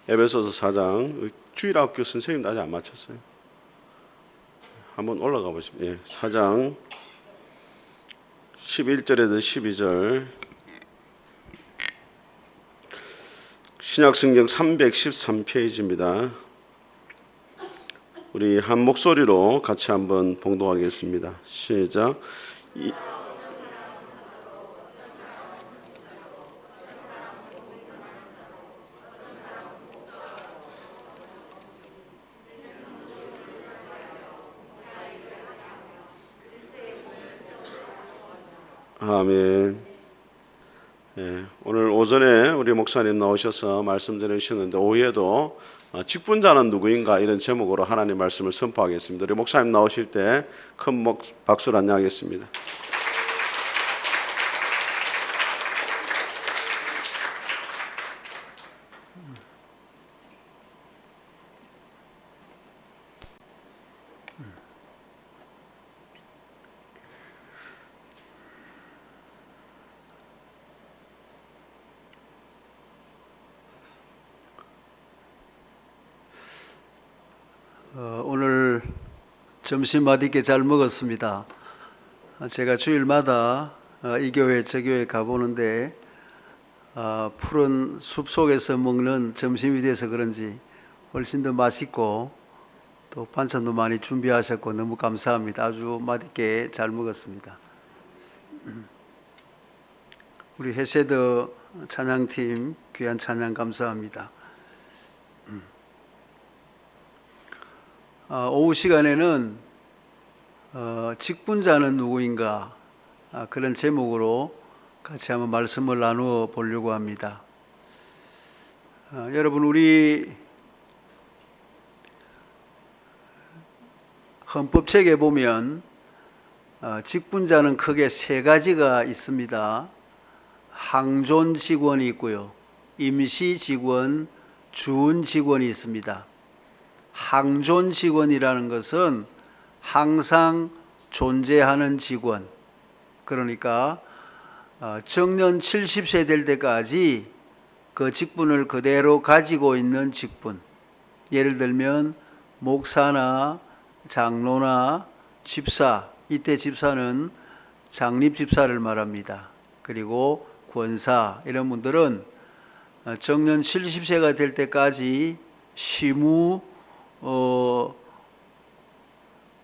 에베소서 4장 주일학교 선생님도 아직 안 마쳤어요. 한번 올라가 보십시오. 4장 11절에서 12절 신약성경 313페이지입니다. 우리 한 목소리로 같이 한번 봉독하겠습니다. 시작. 아멘. 오늘 오전에 우리 목사님 나오셔서 말씀 전해주셨는데 오후에도 직분자는 누구인가 이런 제목으로 하나님 말씀을 선포하겠습니다. 우리 목사님 나오실 때 큰 박수를 안녕하겠습니다. 오늘 점심 맛있게 잘 먹었습니다. 제가 주일마다 이 교회 저 교회 가보는데 푸른 숲 속에서 먹는 점심이 돼서 그런지 훨씬 더 맛있고 또 반찬도 많이 준비하셨고 너무 감사합니다. 아주 맛있게 잘 먹었습니다. 우리 헤세드 찬양팀 귀한 찬양 감사합니다. 오후 시간에는 직분자는 누구인가 그런 제목으로 같이 한번 말씀을 나누어 보려고 합니다. 여러분 우리 헌법책에 보면 직분자는 크게 세 가지가 있습니다. 항존 직원이 있고요, 임시 직원, 주운 직원이 있습니다. 항존 직원이라는 것은 항상 존재하는 직원, 그러니까 정년 70세 될 때까지 그 직분을 그대로 가지고 있는 직분. 예를 들면 목사나 장로나 집사, 이때 집사는 장립집사를 말합니다. 그리고 권사, 이런 분들은 정년 70세가 될 때까지 시무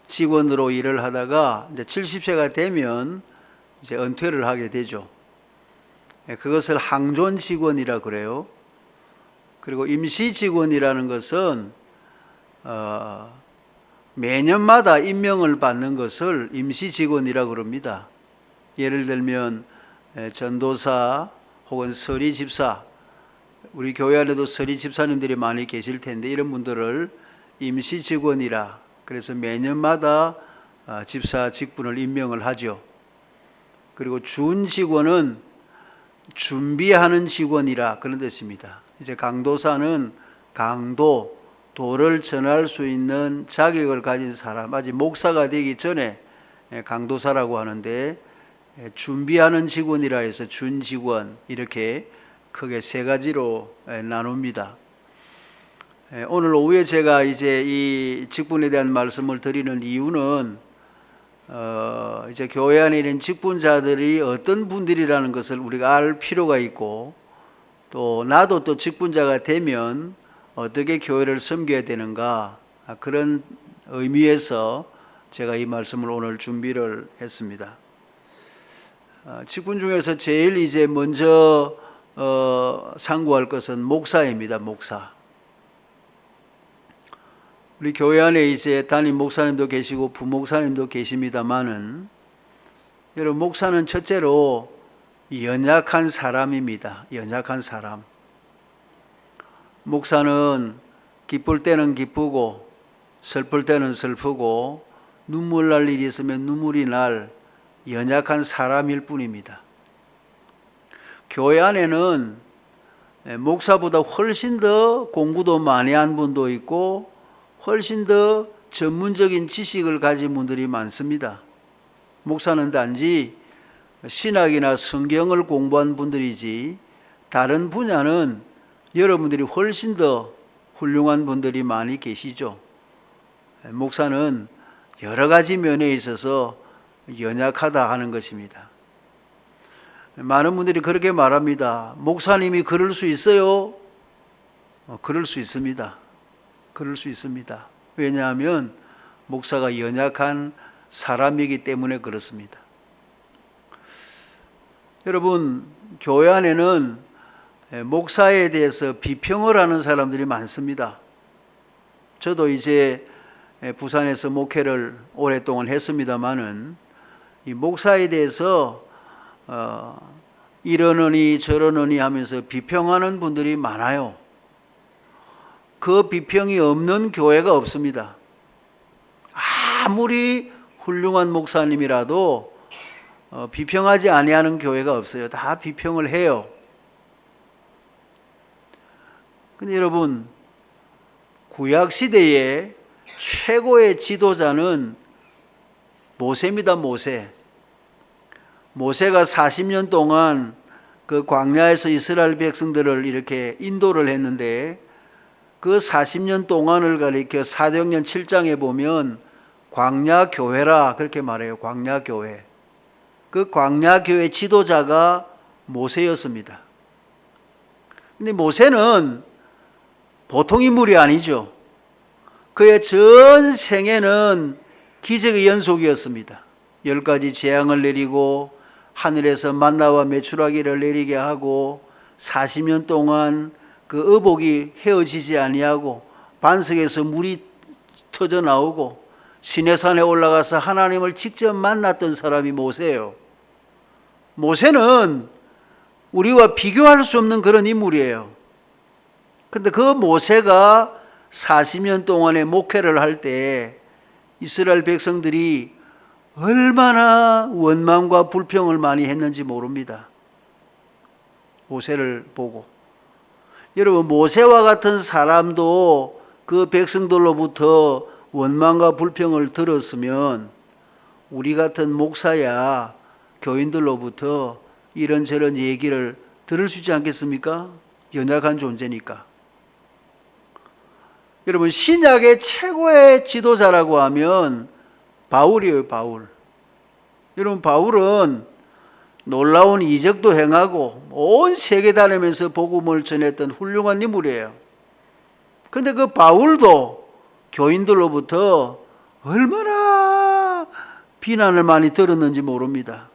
직원으로 일을 하다가 이제 70세가 되면 이제 은퇴를 하게 되죠. 그것을 항존 직원이라 그래요. 그리고 임시 직원이라는 것은 매년마다 임명을 받는 것을 임시 직원이라 그럽니다. 예를 들면 전도사 혹은 서리 집사, 우리 교회 안에도 서리 집사님들이 많이 계실 텐데 이런 분들을 임시 직원이라, 그래서 매년마다 집사 직분을 임명을 하죠. 그리고 준 직원은 준비하는 직원이라 그런 뜻입니다. 이제 강도사는 강도, 도를 전할 수 있는 자격을 가진 사람, 아직 목사가 되기 전에 강도사라고 하는데, 준비하는 직원이라 해서 준 직원, 이렇게 크게 세 가지로 나눕니다. 오늘 오후에 제가 이제 이 직분에 대한 말씀을 드리는 이유는 이제 교회 안에 있는 직분자들이 어떤 분들이라는 것을 우리가 알 필요가 있고, 또 나도 또 직분자가 되면 어떻게 교회를 섬겨야 되는가, 그런 의미에서 제가 이 말씀을 오늘 준비를 했습니다. 직분 중에서 제일 이제 먼저 상고할 것은 목사입니다. 목사. 우리 교회 안에 이제 담임 목사님도 계시고 부목사님도 계십니다만은, 여러분 목사는 첫째로 연약한 사람입니다. 연약한 사람. 목사는 기쁠 때는 기쁘고 슬플 때는 슬프고 눈물 날 일이 있으면 눈물이 날 연약한 사람일 뿐입니다. 교회 안에는 목사보다 훨씬 더 공부도 많이 한 분도 있고 훨씬 더 전문적인 지식을 가진 분들이 많습니다. 목사는 단지 신학이나 성경을 공부한 분들이지 다른 분야는 여러분들이 훨씬 더 훌륭한 분들이 많이 계시죠. 목사는 여러 가지 면에 있어서 연약하다 하는 것입니다. 많은 분들이 그렇게 말합니다. 목사님이 그럴 수 있어요? 그럴 수 있습니다. 그럴 수 있습니다. 왜냐하면 목사가 연약한 사람이기 때문에 그렇습니다. 여러분, 교회 안에는 목사에 대해서 비평을 하는 사람들이 많습니다. 저도 이제 부산에서 목회를 오랫동안 했습니다마는 이 목사에 대해서 이러느니 저러느니 하면서 비평하는 분들이 많아요. 그 비평이 없는 교회가 없습니다. 아무리 훌륭한 목사님이라도 비평하지 아니하는 교회가 없어요. 다 비평을 해요. 근데 여러분, 구약 시대에 최고의 지도자는 모세입니다. 모세가 40년 동안 그 광야에서 이스라엘 백성들을 이렇게 인도를 했는데, 그 40년 동안을 가리켜 사도행전 7장에 보면 광야 교회라 그렇게 말해요. 광야 교회. 그 광야 교회 지도자가 모세였습니다. 근데 모세는 보통 인물이 아니죠. 그의 전 생애는 기적의 연속이었습니다. 10가지 재앙을 내리고 하늘에서 만나와 메추라기를 내리게 하고 40년 동안 그 의복이 헤어지지 아니하고 반석에서 물이 터져 나오고 시내산에 올라가서 하나님을 직접 만났던 사람이 모세예요. 모세는 우리와 비교할 수 없는 그런 인물이에요. 그런데 그 모세가 40년 동안의 목회를 할 때 이스라엘 백성들이 얼마나 원망과 불평을 많이 했는지 모릅니다. 모세를 보고. 여러분, 모세와 같은 사람도 그 백성들로부터 원망과 불평을 들었으면 우리 같은 목사야 교인들로부터 이런저런 얘기를 들을 수 있지 않겠습니까? 연약한 존재니까. 여러분, 신약의 최고의 지도자라고 하면 바울이에요, 바울. 여러분, 바울은 놀라운 이적도 행하고 온 세계 다니면서 복음을 전했던 훌륭한 인물이에요. 그런데 그 바울도 교인들로부터 얼마나 비난을 많이 들었는지 모릅니다.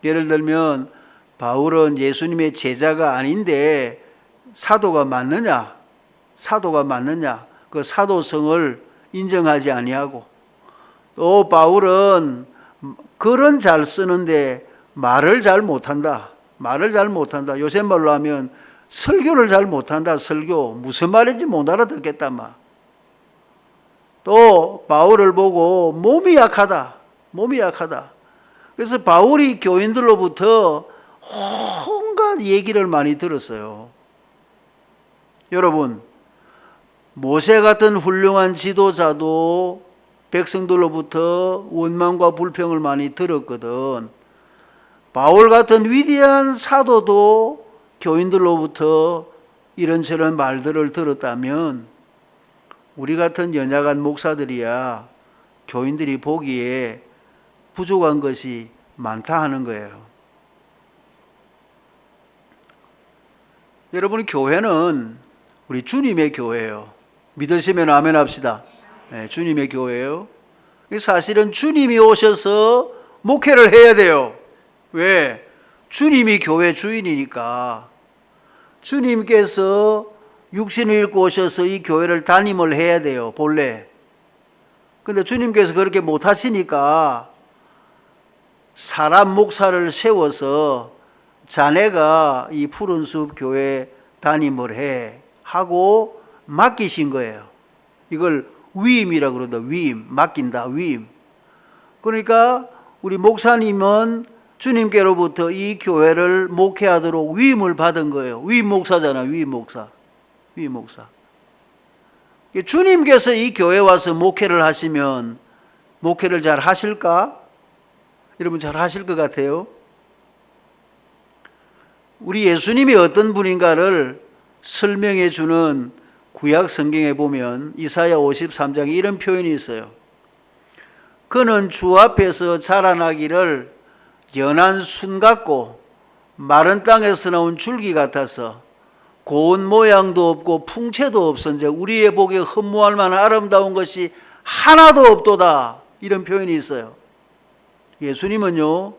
예를 들면 바울은 예수님의 제자가 아닌데 사도가 맞느냐? 그 사도성을 인정하지 아니하고, 또 바울은 글은 잘 쓰는데 말을 잘 못한다. 요새 말로 하면 설교를 잘 못한다. 설교 무슨 말인지 못 알아듣겠다. 또 바울을 보고 몸이 약하다. 그래서 바울이 교인들로부터 온갖 얘기를 많이 들었어요. 여러분, 모세 같은 훌륭한 지도자도 백성들로부터 원망과 불평을 많이 들었거든. 바울 같은 위대한 사도도 교인들로부터 이런저런 말들을 들었다면 우리 같은 연약한 목사들이야 교인들이 보기에 부족한 것이 많다 하는 거예요. 여러분, 교회는 우리 주님의 교회예요. 믿으시면 아멘 합시다. 네, 주님의 교회예요. 사실은 주님이 오셔서 목회를 해야 돼요. 왜? 주님이 교회 주인이니까. 주님께서 육신을 입고 오셔서 이 교회를 담임을 해야 돼요, 본래. 근데 주님께서 그렇게 못 하시니까 사람 목사를 세워서 자네가 이 푸른 숲 교회 담임을 해 하고 맡기신 거예요. 이걸 위임이라고 그러다. 위임, 맡긴다, 위임. 그러니까 우리 목사님은 주님께로부터 이 교회를 목회하도록 위임을 받은 거예요. 위임 목사잖아, 위임 목사. 주님께서 이 교회에 와서 목회를 하시면 목회를 잘 하실까? 여러분, 잘 하실 것 같아요? 우리 예수님이 어떤 분인가를 설명해 주는 구약 성경에 보면 이사야 53장에 이런 표현이 있어요. 그는 주 앞에서 자라나기를 연한 순 같고 마른 땅에서 나온 줄기 같아서 고운 모양도 없고 풍채도 없은즉 우리의 보기에 흠모할 만한 아름다운 것이 하나도 없도다. 이런 표현이 있어요. 예수님은요,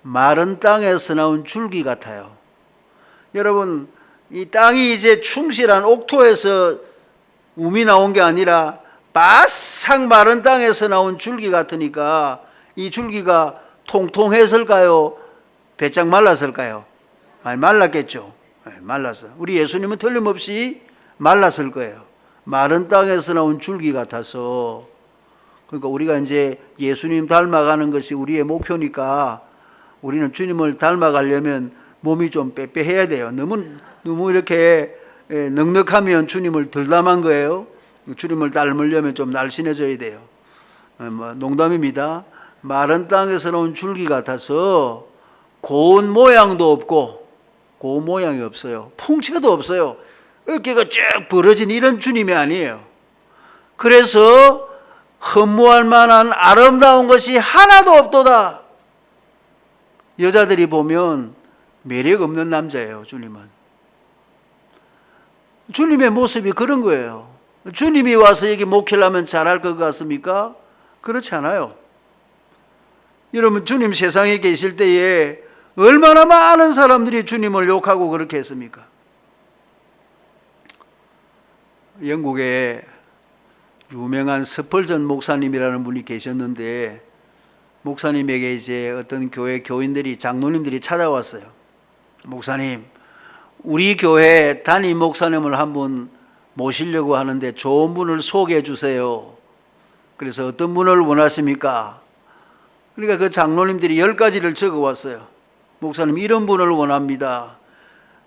마른 땅에서 나온 줄기 같아요. 여러분, 이 땅이 이제 충실한 옥토에서 움이 나온 게 아니라 바싹 마른 땅에서 나온 줄기 같으니까 이 줄기가 통통했을까요? 배짝 말랐을까요? 말랐겠죠. 말랐어. 우리 예수님은 틀림없이 말랐을 거예요. 마른 땅에서 나온 줄기 같아서. 그러니까 우리가 이제 예수님 닮아가는 것이 우리의 목표니까 우리는 주님을 닮아가려면 몸이 좀 빼빼해야 돼요. 너무 이렇게 넉넉하면 주님을 덜 닮은 거예요. 주님을 닮으려면 좀 날씬해져야 돼요. 농담입니다. 마른 땅에서 나온 줄기 같아서 고운 모양도 없고, 고운 모양이 없어요. 풍채도 없어요. 어깨가 쭉 벌어진 이런 주님이 아니에요. 그래서 흠모할 만한 아름다운 것이 하나도 없도다. 여자들이 보면 매력 없는 남자예요, 주님은. 주님의 모습이 그런 거예요. 주님이 와서 여기 목회를 하면 잘할 것 같습니까? 그렇지 않아요. 여러분, 주님 세상에 계실 때에 얼마나 많은 사람들이 주님을 욕하고 그렇게 했습니까? 영국에 유명한 스펄전 목사님이라는 분이 계셨는데, 목사님에게 이제 어떤 교회 교인들이, 장로님들이 찾아왔어요. 목사님, 우리 교회 담임 목사님을 한 분 모시려고 하는데 좋은 분을 소개해 주세요. 그래서 어떤 분을 원하십니까? 그러니까 그 장로님들이 10가지를 적어 왔어요. 목사님, 이런 분을 원합니다.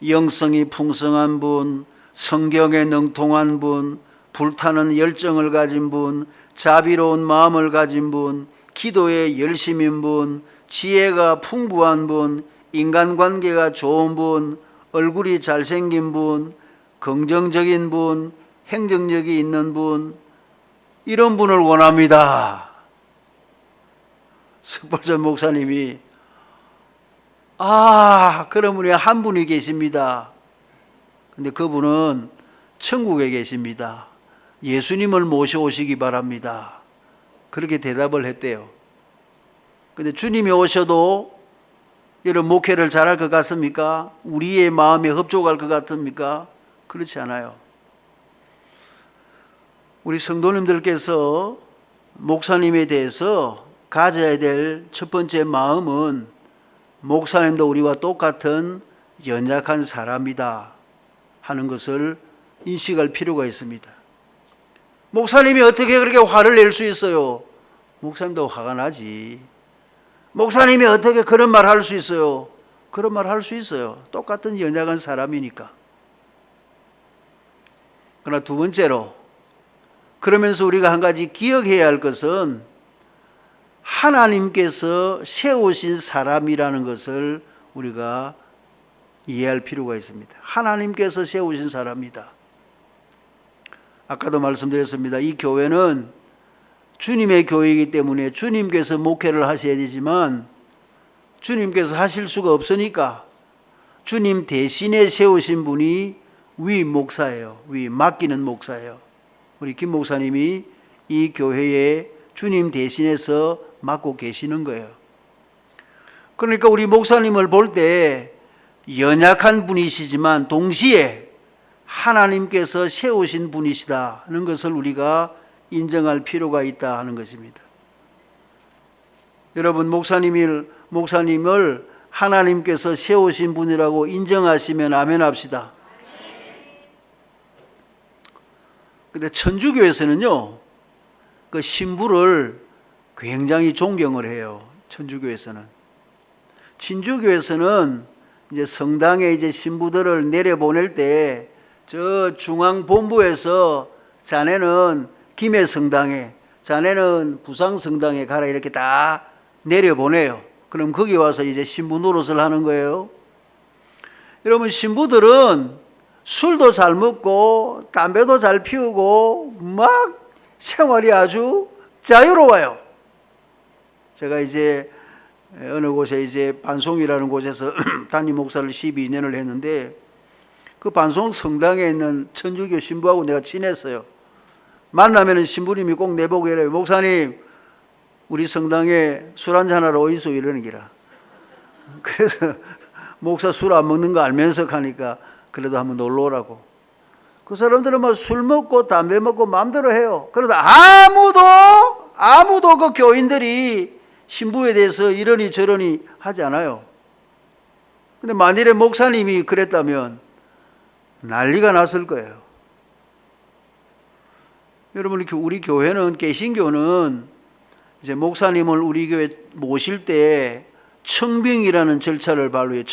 영성이 풍성한 분, 성경에 능통한 분, 불타는 열정을 가진 분, 자비로운 마음을 가진 분, 기도에 열심인 분, 지혜가 풍부한 분, 인간관계가 좋은 분, 얼굴이 잘생긴 분, 긍정적인 분, 행정력이 있는 분, 이런 분을 원합니다. 스펄전 목사님이 그런 분이 한 분이 계십니다. 근데 그분은 천국에 계십니다. 예수님을 모셔오시기 바랍니다. 그렇게 대답을 했대요. 근데 주님이 오셔도 여러분 목회를 잘할 것 같습니까? 우리의 마음에 흡족할 것 같습니까? 그렇지 않아요. 우리 성도님들께서 목사님에 대해서 가져야 될 첫 번째 마음은 목사님도 우리와 똑같은 연약한 사람이다 하는 것을 인식할 필요가 있습니다. 목사님이 어떻게 그렇게 화를 낼 수 있어요? 목사님도 화가 나지. 목사님이 어떻게 그런 말 할 수 있어요? 그런 말 할 수 있어요. 똑같은 연약한 사람이니까. 그러나 두 번째로, 그러면서 우리가 한 가지 기억해야 할 것은 하나님께서 세우신 사람이라는 것을 우리가 이해할 필요가 있습니다. 하나님께서 세우신 사람이다. 아까도 말씀드렸습니다. 이 교회는 주님의 교회이기 때문에 주님께서 목회를 하셔야 되지만 주님께서 하실 수가 없으니까 주님 대신에 세우신 분이 위 목사예요. 위 맡기는 목사예요. 우리 김 목사님이 이 교회에 주님 대신해서 맡고 계시는 거예요. 그러니까 우리 목사님을 볼 때 연약한 분이시지만 동시에 하나님께서 세우신 분이시다는 것을 우리가 인정할 필요가 있다 하는 것입니다. 여러분, 목사님을 하나님께서 세우신 분이라고 인정하시면 아멘 합시다. 근데 천주교에서는요, 그 신부를 굉장히 존경을 해요. 천주교에서는. 진주교에서는 이제 성당에 이제 신부들을 내려보낼 때 저 중앙 본부에서 자네는 김해 성당에, 자네는 부산 성당에 가라 이렇게 다 내려보내요. 그럼 거기 와서 이제 신부 노릇을 하는 거예요. 여러분, 신부들은 술도 잘 먹고 담배도 잘 피우고 막 생활이 아주 자유로워요. 제가 이제 어느 곳에 이제 반송이라는 곳에서 담임 목사를 12년을 했는데 그 반송 성당에 있는 천주교 신부하고 내가 친했어요. 만나면은 신부님이 꼭 내보고 이래요. 목사님, 우리 성당에 술 한잔 하러 오이소 이러는 기라. 그래서 목사 술 안 먹는 거 알면서 가니까 그래도 한번 놀러 오라고. 그 사람들은 막 술 먹고 담배 먹고 마음대로 해요. 그러다 아무도 그 교인들이 신부에 대해서 이러니 저러니 하지 않아요. 근데 만일에 목사님이 그랬다면 난리가 났을 거예요. 여러분, 우리 교회는, 개신교는 이제 목사님을 우리 교회 모실 때 청빙이라는 절차를 발휘해요.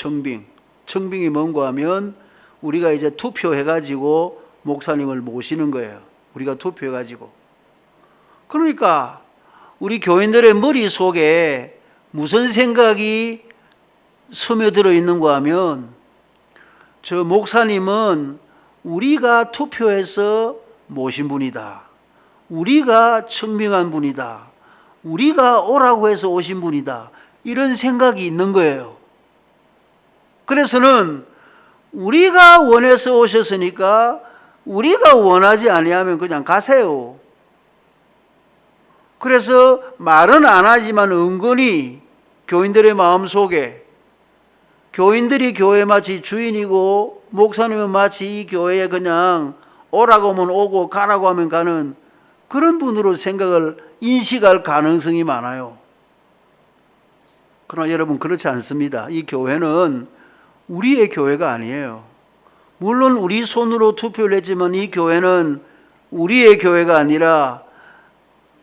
청빙이 뭔가 하면 우리가 이제 투표해가지고 목사님을 모시는 거예요. 우리가 투표해가지고. 그러니까 우리 교인들의 머릿속에 무슨 생각이 스며들어 있는가 하면 저 목사님은 우리가 투표해서 모신 분이다. 우리가 청빙한 분이다. 우리가 오라고 해서 오신 분이다. 이런 생각이 있는 거예요. 그래서는 우리가 원해서 오셨으니까 우리가 원하지 아니하면 그냥 가세요. 그래서 말은 안 하지만 은근히 교인들의 마음속에 교인들이 교회 마치 주인이고 목사님은 마치 이 교회에 그냥 오라고 하면 오고 가라고 하면 가는 그런 분으로 인식할 가능성이 많아요. 그러나 여러분, 그렇지 않습니다. 이 교회는 우리의 교회가 아니에요. 물론 우리 손으로 투표를 했지만 이 교회는 우리의 교회가 아니라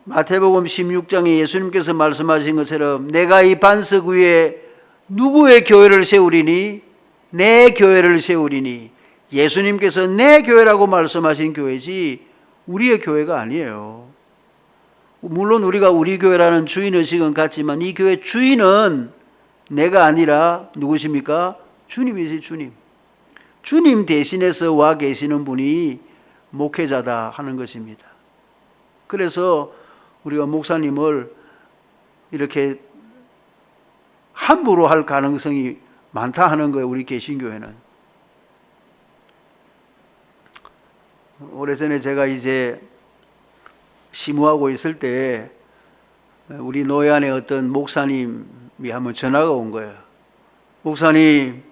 마태복음 16장에 예수님께서 말씀하신 것처럼 내가 이 반석 위에 누구의 교회를 세우리니? 내 교회를 세우리니. 예수님께서 내 교회라고 말씀하신 교회지 우리의 교회가 아니에요. 물론 우리가 우리 교회라는 주인의식은 같지만 이 교회 주인은 내가 아니라 누구십니까? 주님이세요. 주님 대신해서 와 계시는 분이 목회자다 하는 것입니다. 그래서 우리가 목사님을 이렇게 함부로 할 가능성이 많다 하는 거예요. 우리 개신교회는. 오래전에 제가 이제 시무하고 있을 때 우리 노예안에 어떤 목사님이 한번 전화가 온 거예요. 목사님,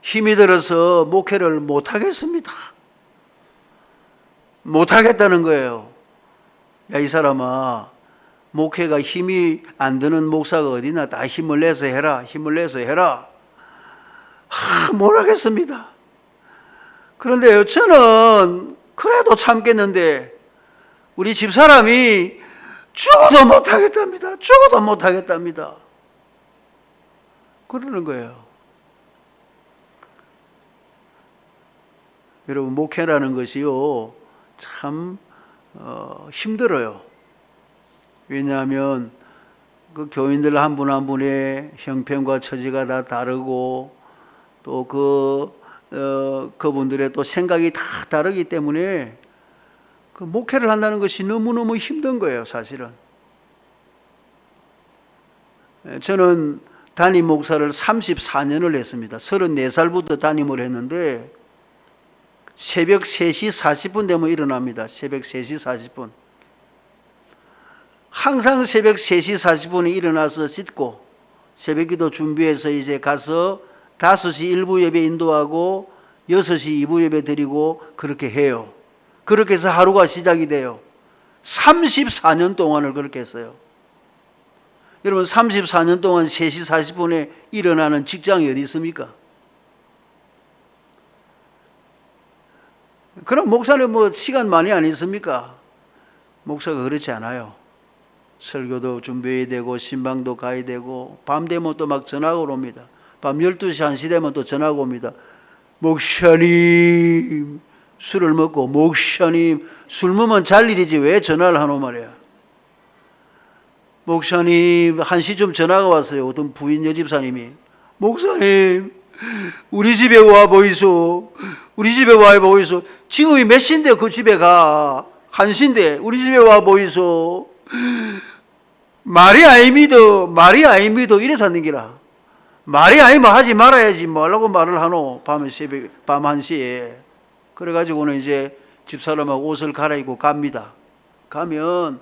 힘이 들어서 목회를 못하겠습니다. 못하겠다는 거예요. 야, 이 사람아, 목회가 힘이 안 드는 목사가 어디나 다 힘을 내서 해라. 뭘 하겠습니다. 그런데요, 저는 그래도 참겠는데 우리 집사람이 죽어도 못하겠답니다. 그러는 거예요. 여러분, 목회라는 것이요, 참 힘들어요. 왜냐하면 그 교인들 한 분 한 분의 형편과 처지가 다 다르고 또 그분들의 또 생각이 다 다르기 때문에 그 목회를 한다는 것이 너무너무 힘든 거예요, 사실은. 저는 담임 목사를 34년을 했습니다. 34살부터 담임을 했는데 새벽 3시 40분 되면 일어납니다. 새벽 3시 40분. 항상 새벽 3시 40분에 일어나서 씻고 새벽기도 준비해서 이제 가서 5시 1부 예배 인도하고 6시 2부 예배 드리고 그렇게 해요. 그렇게 해서 하루가 시작이 돼요. 34년 동안을 그렇게 했어요. 여러분, 34년 동안 3시 40분에 일어나는 직장이 어디 있습니까? 그럼 목사님 시간 많이 안 있습니까? 목사가 그렇지 않아요. 설교도 준비해야 되고 신방도 가야 되고 밤 되면 또 막 전화가 옵니다. 밤 12시 1시 되면 또 전화가 옵니다. 목사님, 술을 먹고 목사님, 술 먹으면 잘 일이지 왜 전화를 하노 말이야. 목사님, 1시쯤 전화가 왔어요. 어떤 부인 여집사님이 목사님, 우리 집에 와 보이소. 우리 집에 와 보이소. 지금이 몇 시인데 그 집에 가. 1시인데 우리 집에 와 보이소. 말이 아닙니다. 말이 아닙니다. 이래 사는 기라. 말이 아니면 하지 말아야지. 뭐라고 말을 하노. 밤 1시에. 그래가지고는 이제 집사람하고 옷을 갈아입고 갑니다. 가면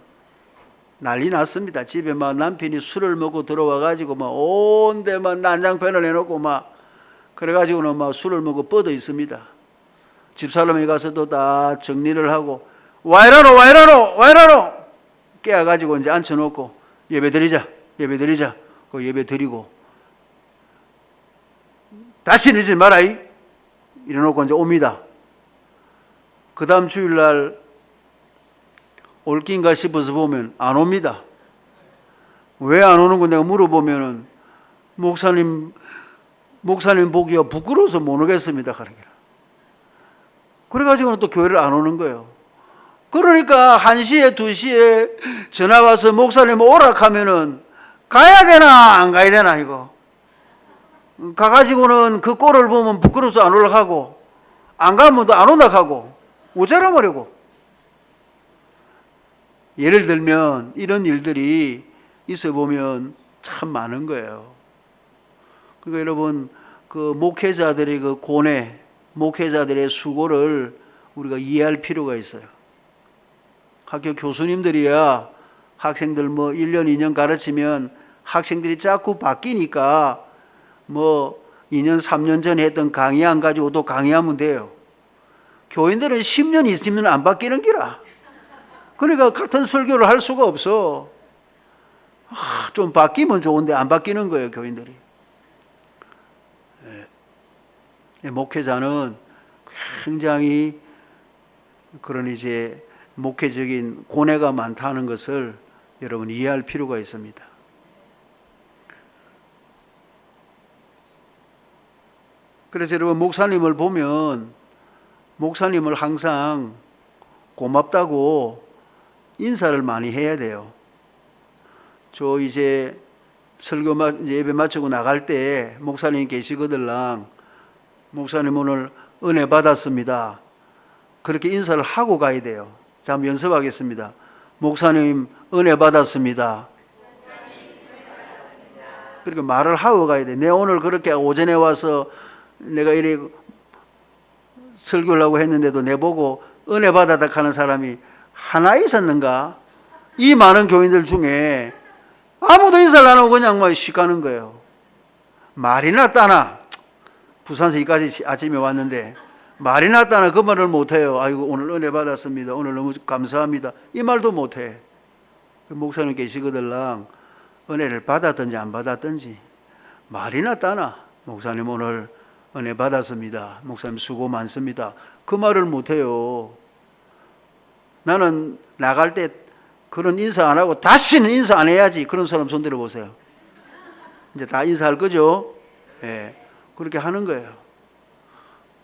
난리 났습니다. 집에 막 남편이 술을 먹고 들어와가지고 막 온 데만 난장판을 해놓고 막 그래가지고는 막 술을 먹고 뻗어 있습니다. 집사람이 가서도 다 정리를 하고 와이라노 깨워가지고 이제 앉혀놓고 예배 드리자. 그 예배 드리고 다시 늦지 마라 이래놓고 이제 옵니다. 그 다음 주일날 올긴가 싶어서 보면 안 옵니다. 왜 안 오는 거 내가 물어보면은 목사님 보기가 부끄러워서 못 오겠습니다. 그래가지고는 또 교회를 안 오는 거예요. 그러니까 1시에 2시에 전화 와서 목사님 오락하면은 가야 되나 안 가야 되나 이거. 가가지고는 그 꼴을 보면 부끄러워서 안 올라가고 안 가면 또 안 올라가고 어쩌라 말이고. 예를 들면 이런 일들이 있어 보면 참 많은 거예요. 그러니까 여러분 그 목회자들의 그 고뇌, 목회자들의 수고를 우리가 이해할 필요가 있어요. 학교 교수님들이야 학생들 뭐 1년, 2년 가르치면 학생들이 자꾸 바뀌니까 뭐 2년, 3년 전에 했던 강의 안 가지고 또 강의하면 돼요. 교인들은 10년, 20년 안 바뀌는 기라. 그러니까 같은 설교를 할 수가 없어. 좀 바뀌면 좋은데 안 바뀌는 거예요, 교인들이. 목회자는 굉장히 그런 이제 목회적인 고뇌가 많다는 것을 여러분 이해할 필요가 있습니다. 그래서 여러분 목사님을 보면 목사님을 항상 고맙다고 인사를 많이 해야 돼요. 저 이제 설교 이제 예배 마치고 나갈 때 목사님 계시거들랑 목사님 오늘 은혜 받았습니다. 그렇게 인사를 하고 가야 돼요. 자, 한번 연습하겠습니다. 목사님 은혜 받았습니다. 그렇게 말을 하고 가야 돼. 내 오늘 그렇게 오전에 와서 내가 이래 설교를 하고 했는데도 내 보고 은혜 받았다 하는 사람이 하나 있었는가? 이 많은 교인들 중에 아무도 인사를 안 하고 그냥 막 쉬가는 거예요. 말이나 따나 부산에서 여기까지 아침에 왔는데 말이나 따나 그 말을 못해요. 아이고 오늘 은혜 받았습니다. 오늘 너무 감사합니다. 이 말도 못해. 목사님 계시거들랑 은혜를 받았든지 안 받았든지 말이나 따나 목사님 오늘 은혜 받았습니다. 목사님 수고 많습니다. 그 말을 못해요. 나는 나갈 때 그런 인사 안 하고 다시는 인사 안 해야지. 그런 사람 손 들어보세요. 이제 다 인사할 거죠? 예. 그렇게 하는 거예요.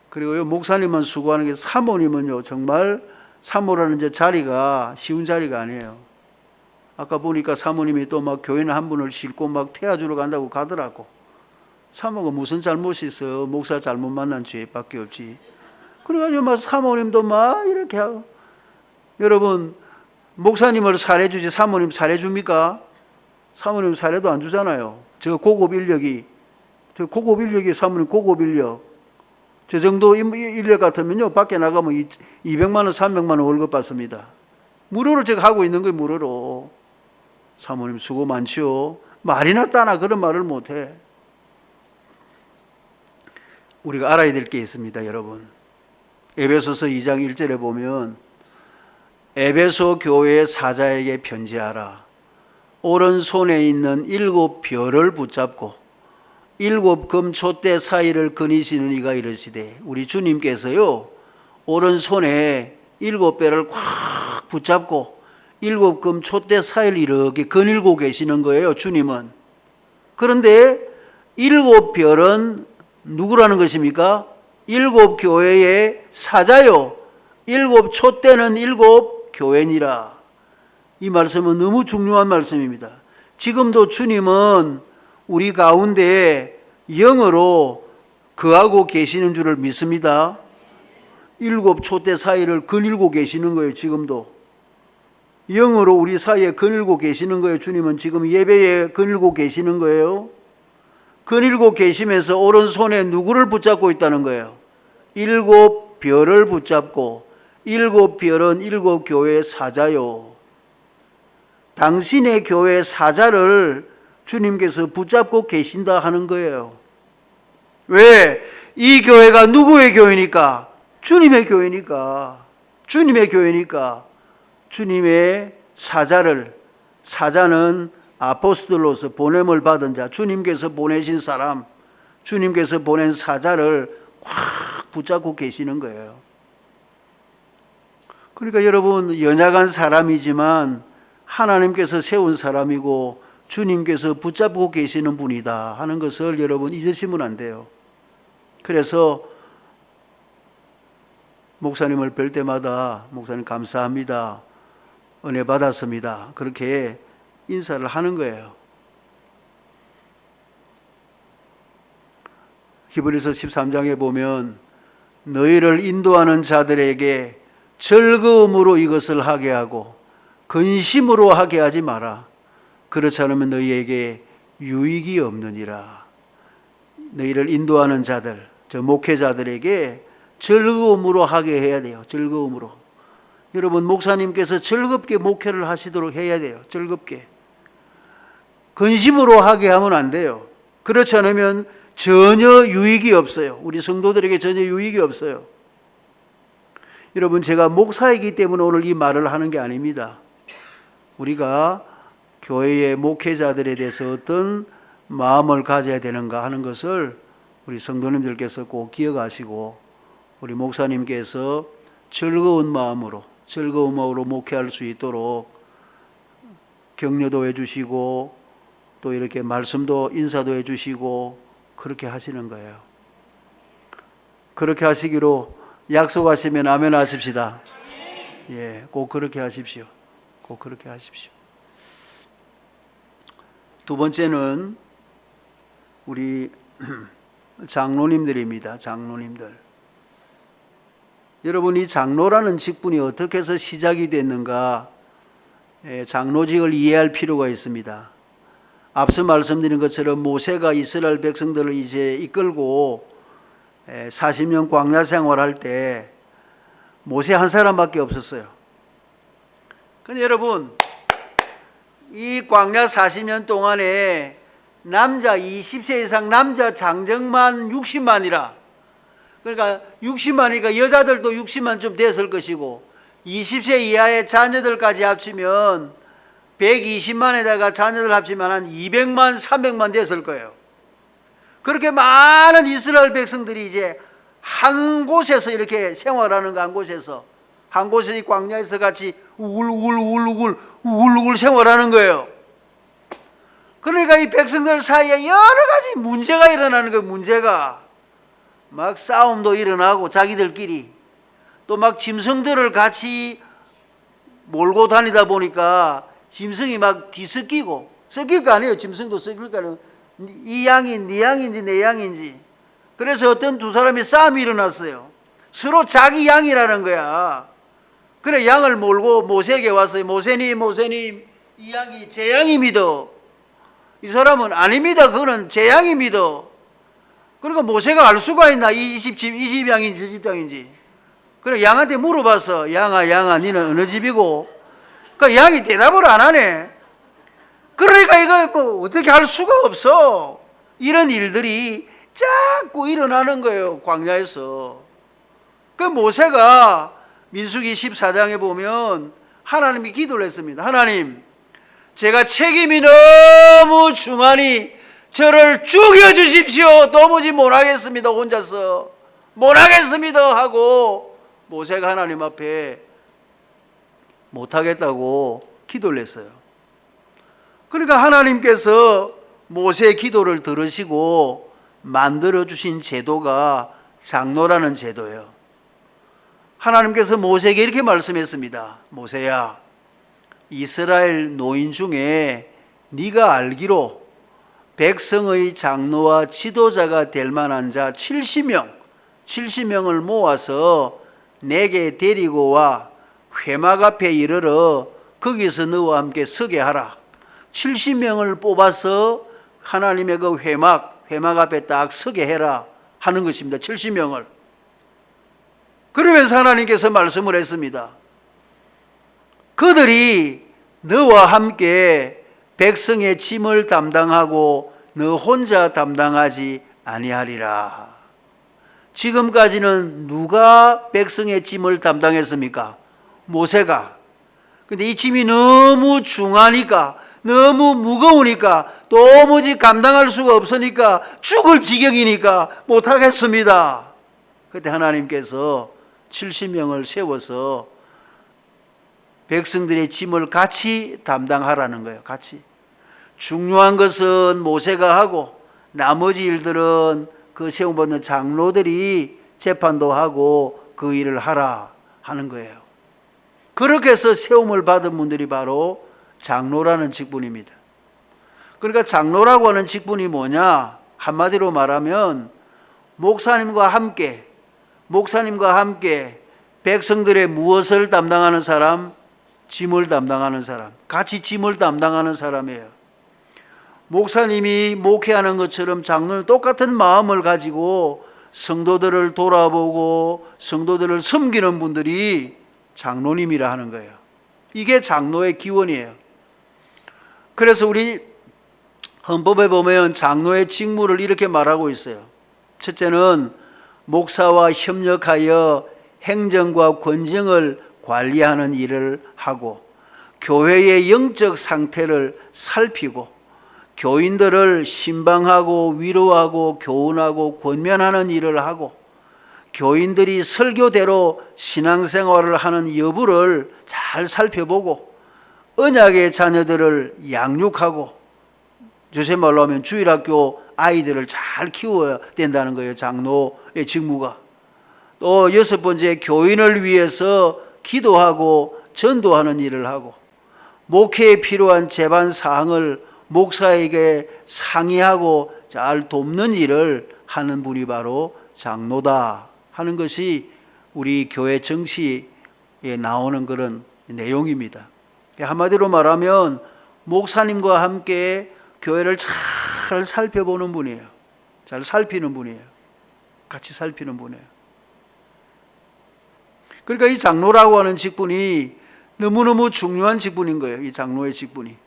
그리고요, 목사님만 수고하는 게 사모님은요, 정말 사모라는 이제 자리가 쉬운 자리가 아니에요. 아까 보니까 사모님이 또 막 교인 한 분을 싣고 막 태워주러 간다고 가더라고. 사모가 무슨 잘못이 있어? 목사 잘못 만난 죄밖에 없지. 그래가지고 막 사모님도 막 이렇게 하고. 여러분, 목사님을 살해주지 사모님 살해줍니까? 사모님 살해도 안 주잖아요. 저 고급 인력이 사모님 고급 인력. 저 정도 인력 같으면요, 밖에 나가면 200만 원, 300만 원 월급 받습니다. 무료로 제가 하고 있는 거예요, 무료로. 사모님 수고 많지요. 말이나 따나 그런 말을 못해. 우리가 알아야 될 게 있습니다, 여러분. 에베소서 2장 1절에 보면 에베소 교회 사자에게 편지하라. 오른손에 있는 7 별을 붙잡고 7 금촛대 사이를 거니시는 이가 이르시되, 우리 주님께서요 오른손에 7 별을 꽉 붙잡고 7 금촛대 사이를 이렇게 거닐고 계시는 거예요, 주님은. 그런데 7 별은 누구라는 것입니까? 7 교회의 사자요. 7 촛대는 7 교회니라. 이 말씀은 너무 중요한 말씀입니다. 지금도 주님은 우리 가운데 영으로 거하고 계시는 줄을 믿습니다. 일곱 촛대 사이를 거닐고 계시는 거예요. 지금도 영으로 우리 사이에 거닐고 계시는 거예요. 주님은 지금 예배에 거닐고 계시는 거예요. 거닐고 계시면서 오른손에 누구를 붙잡고 있다는 거예요? 일곱 별을 붙잡고, 일곱 별은 일곱 교회의 사자요. 당신의 교회의 사자를 주님께서 붙잡고 계신다 하는 거예요. 왜? 이 교회가 누구의 교회니까? 주님의 교회니까. 주님의 교회니까. 주님의 사자를, 사자는 아포스톨로서 보냄을 받은 자, 주님께서 보내신 사람, 주님께서 보낸 사자를 확 붙잡고 계시는 거예요. 그러니까 여러분, 연약한 사람이지만 하나님께서 세운 사람이고 주님께서 붙잡고 계시는 분이다 하는 것을 여러분 잊으시면 안 돼요. 그래서 목사님을 뵐 때마다 목사님 감사합니다, 은혜 받았습니다, 그렇게 인사를 하는 거예요. 히브리서 13장에 보면 너희를 인도하는 자들에게 즐거움으로 이것을 하게 하고 근심으로 하게 하지 마라. 그렇지 않으면 너희에게 유익이 없느니라. 너희를 인도하는 자들, 저 목회자들에게 즐거움으로 하게 해야 돼요. 즐거움으로. 여러분, 목사님께서 즐겁게 목회를 하시도록 해야 돼요. 즐겁게. 근심으로 하게 하면 안 돼요. 그렇지 않으면 전혀 유익이 없어요. 우리 성도들에게 전혀 유익이 없어요. 여러분, 제가 목사이기 때문에 오늘 이 말을 하는 게 아닙니다. 우리가 교회의 목회자들에 대해서 어떤 마음을 가져야 되는가 하는 것을 우리 성도님들께서 꼭 기억하시고 우리 목사님께서 즐거운 마음으로 목회할 수 있도록 격려도 해주시고 또 이렇게 말씀도 인사도 해주시고 그렇게 하시는 거예요. 그렇게 하시기로 약속하시면 아멘 하십시다. 예, 꼭 그렇게 하십시오. 꼭 그렇게 하십시오. 두 번째는 우리 장로님들입니다. 장로님들. 여러분, 이 장로라는 직분이 어떻게 해서 시작이 됐는가? 장로직을 이해할 필요가 있습니다. 앞서 말씀드린 것처럼 모세가 이스라엘 백성들을 이제 이끌고 40년 광야 생활할 때 모세 한 사람밖에 없었어요. 근데 여러분, 이 광야 40년 동안에 남자 20세 이상 남자 장정만 60만이라. 그러니까 60만이니까 여자들도 60만 좀 됐을 것이고 20세 이하의 자녀들까지 합치면 120만에다가 자녀들 합치면 한 200만, 300만 됐을 거예요. 그렇게 많은 이스라엘 백성들이 이제 한 곳에서 이렇게 생활하는 거, 한 곳에서 이 광야에서 같이 우글우글 생활하는 거예요. 그러니까 이 백성들 사이에 여러 가지 문제가 일어나는 거예요. 문제가 막 싸움도 일어나고 자기들끼리 또 막 짐승들을 같이 몰고 다니다 보니까 짐승이 막 뒤섞이고, 섞일 거 아니에요. 짐승도 섞일 거 아니에요. 이 양이 네 양인지 내 양인지. 그래서 어떤 두 사람이 싸움이 일어났어요. 서로 자기 양이라는 거야. 그래 양을 몰고 모세에게 왔어요. 모세님 이 양이 제 양입니다. 이 사람은 아닙니다. 그거는 제 양입니다. 그러니까 모세가 알 수가 있나? 이 집 양인지 저 집 양인지. 그래 양한테 물어봤어. 양아 니는 어느 집이고? 그 양이 대답을 안 하네. 그러니까 이거 뭐 어떻게 할 수가 없어. 이런 일들이 자꾸 일어나는 거예요. 광야에서. 그 모세가 민수기 14장에 보면 하나님이 기도를 했습니다. 하나님, 제가 책임이 너무 중하니 저를 죽여주십시오. 도무지 못하겠습니다. 혼자서 못하겠습니다 하고 모세가 하나님 앞에 못하겠다고 기도를 했어요. 그러니까 하나님께서 모세의 기도를 들으시고 만들어주신 제도가 장로라는 제도예요. 하나님께서 모세에게 이렇게 말씀했습니다. 모세야, 이스라엘 노인 중에 네가 알기로 백성의 장로와 지도자가 될 만한 자 70명을 모아서 내게 데리고 와 회막 앞에 이르러 거기서 너와 함께 서게 하라. 70명을 뽑아서 하나님의 그 회막 앞에 딱 서게 해라 하는 것입니다. 70명을. 그러면서 하나님께서 말씀을 했습니다. 그들이 너와 함께 백성의 짐을 담당하고 너 혼자 담당하지 아니하리라. 지금까지는 누가 백성의 짐을 담당했습니까? 모세가. 근데 이 짐이 너무 중하니까, 너무 무거우니까, 도무지 감당할 수가 없으니까, 죽을 지경이니까 못하겠습니다. 그때 하나님께서 70명을 세워서 백성들의 짐을 같이 담당하라는 거예요. 같이. 중요한 것은 모세가 하고 나머지 일들은 그 세움받는 장로들이 재판도 하고 그 일을 하라 하는 거예요. 그렇게 해서 세움을 받은 분들이 바로 장로라는 직분입니다. 그러니까 장로라고 하는 직분이 뭐냐? 한마디로 말하면 목사님과 함께 백성들의 무엇을 담당하는 사람? 짐을 담당하는 사람. 같이 짐을 담당하는 사람이에요. 목사님이 목회하는 것처럼 장로는 똑같은 마음을 가지고 성도들을 돌아보고 성도들을 섬기는 분들이 장로님이라 하는 거예요. 이게 장로의 기원이에요. 그래서 우리 헌법에 보면 장로의 직무를 이렇게 말하고 있어요. 첫째는 목사와 협력하여 행정과 권정을 관리하는 일을 하고 교회의 영적 상태를 살피고 교인들을 신방하고 위로하고 교훈하고 권면하는 일을 하고 교인들이 설교대로 신앙생활을 하는 여부를 잘 살펴보고 언약의 자녀들을 양육하고 요새 말로 하면 주일학교 아이들을 잘 키워야 된다는 거예요. 장로의 직무가. 또 여섯 번째, 교인을 위해서 기도하고 전도하는 일을 하고 목회에 필요한 제반 사항을 목사에게 상의하고 잘 돕는 일을 하는 분이 바로 장로다 하는 것이 우리 교회 정치에 나오는 그런 내용입니다. 한마디로 말하면 목사님과 함께 교회를 잘 살펴보는 분이에요. 잘 살피는 분이에요. 같이 살피는 분이에요. 그러니까 이 장로라고 하는 직분이 너무너무 중요한 직분인 거예요. 이 장로의 직분이.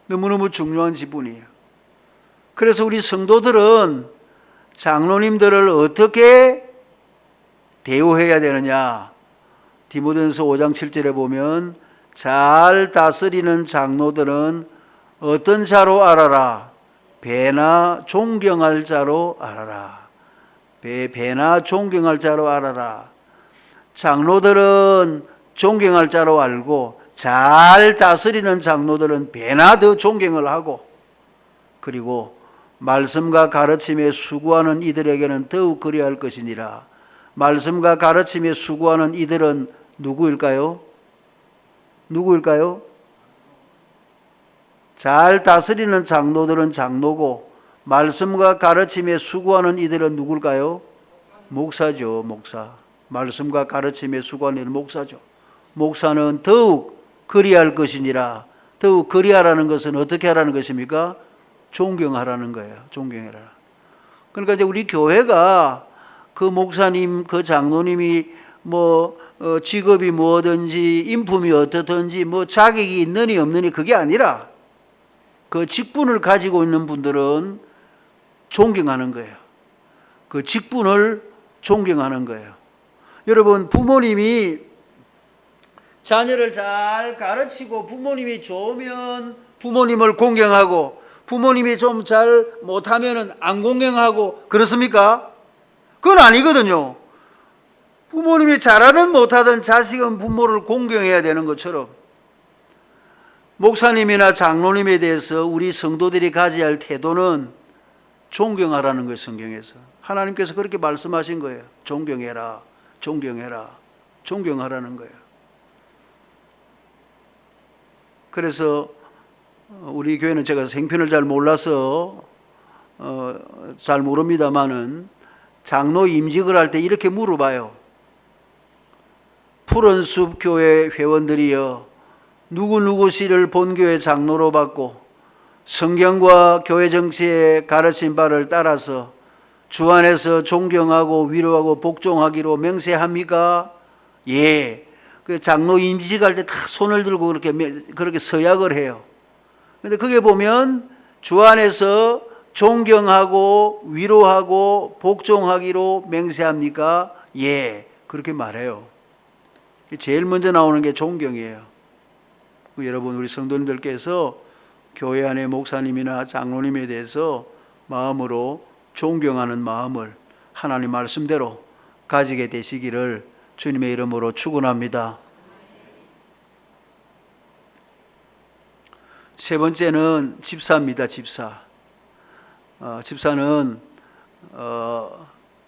너무너무 중요한 직분이에요. 그래서 우리 성도들은 장로님들을 어떻게 대우해야 되느냐. 디모데전서 5장 7절에 보면 잘 다스리는 장로들은 어떤 자로 알아라. 배나 존경할 자로 알아라. 배나 존경할 자로 알아라. 장로들은 존경할 자로 알고 잘 다스리는 장로들은 배나 더 존경을 하고 그리고 말씀과 가르침에 수고하는 이들에게는 더욱 그리할 것이니라. 말씀과 가르침에 수고하는 이들은 누구일까요? 누구일까요? 잘 다스리는 장로들은 장로고 말씀과 가르침에 수고하는 이들은 누굴까요? 목사죠. 목사. 말씀과 가르침에 수고하는 이들은 목사죠. 목사는 더욱 그리할 것이니라. 더욱 그리하라는 것은 어떻게 하라는 것입니까? 존경하라는 거예요. 존경해라. 그러니까 이제 우리 교회가 그 목사님, 그 장로님이 직업이 뭐든지 인품이 어떻든지 자격이 있느니 없느니 그게 아니라 그 직분을 가지고 있는 분들은 존경하는 거예요. 그 직분을 존경하는 거예요. 여러분, 부모님이 자녀를 잘 가르치고 부모님이 좋으면 부모님을 공경하고 부모님이 좀 잘 못하면 안 공경하고 그렇습니까? 그건 아니거든요. 부모님이 잘하든 못하든 자식은 부모를 공경해야 되는 것처럼 목사님이나 장로님에 대해서 우리 성도들이 가져야 할 태도는 존경하라는 거예요. 성경에서 하나님께서 그렇게 말씀하신 거예요. 존경해라, 존경해라, 존경하라는 거예요. 그래서 우리 교회는 제가 생편을 잘 몰라서 잘 모릅니다마는 장로 임직을 할 때 이렇게 물어봐요. 푸른숲 교회 회원들이여, 누구누구 씨를 본교회 장로로 받고 성경과 교회 정치의 가르친 바를 따라서 주 안에서 존경하고 위로하고 복종하기로 맹세합니까? 예. 그 장로 임직할 때 다 손을 들고 그렇게 서약을 해요. 근데 그게 보면 주 안에서 존경하고 위로하고 복종하기로 맹세합니까? 예. 그렇게 말해요. 제일 먼저 나오는 게 존경이에요. 여러분, 우리 성도님들께서 교회 안의 목사님이나 장로님에 대해서 마음으로 존경하는 마음을 하나님 말씀대로 가지게 되시기를 주님의 이름으로 축원합니다. 세 번째는 집사입니다. 집사. 집사는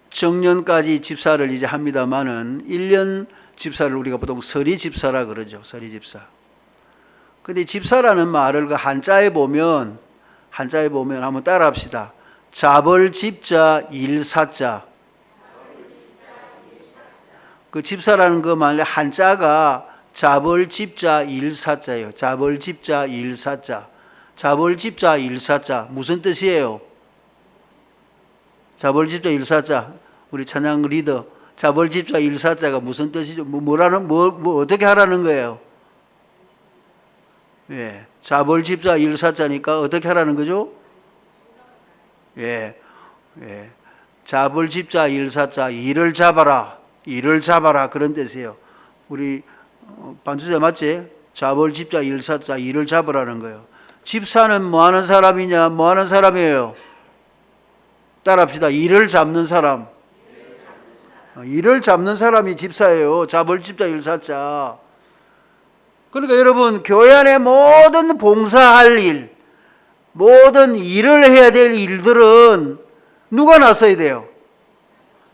정년까지 집사를 이제 합니다마는 1년 집사를 우리가 보통 서리 집사라 그러죠. 서리 집사. 근데 집사라는 말을 그 한자에 보면 한번 따라합시다. 자벌집자 일사자. 그 집사라는 그 말 한자가 자벌집자 일사자예요. 자벌집자 일사자. 자벌집자 일사자 무슨 뜻이에요? 자벌집자 일사자. 우리 찬양 리더. 자벌집자 일사자가 무슨 뜻이죠? 어떻게 하라는 거예요? 예. 자벌집자 일사자니까 어떻게 하라는 거죠? 예. 예. 자벌집자 일사자 일을 잡아라. 일을 잡아라 그런 뜻이에요. 우리 반주자 맞지? 자벌집자 일사자 일을 잡으라는 거예요. 집사는 뭐 하는 사람이냐? 뭐 하는 사람이에요? 따라합시다. 일을 잡는 사람. 일을 잡는 사람이 집사예요. 자벌집자 일사자. 그러니까 여러분, 교회 안에 모든 봉사할 일, 모든 일을 해야 될 일들은 누가 나서야 돼요?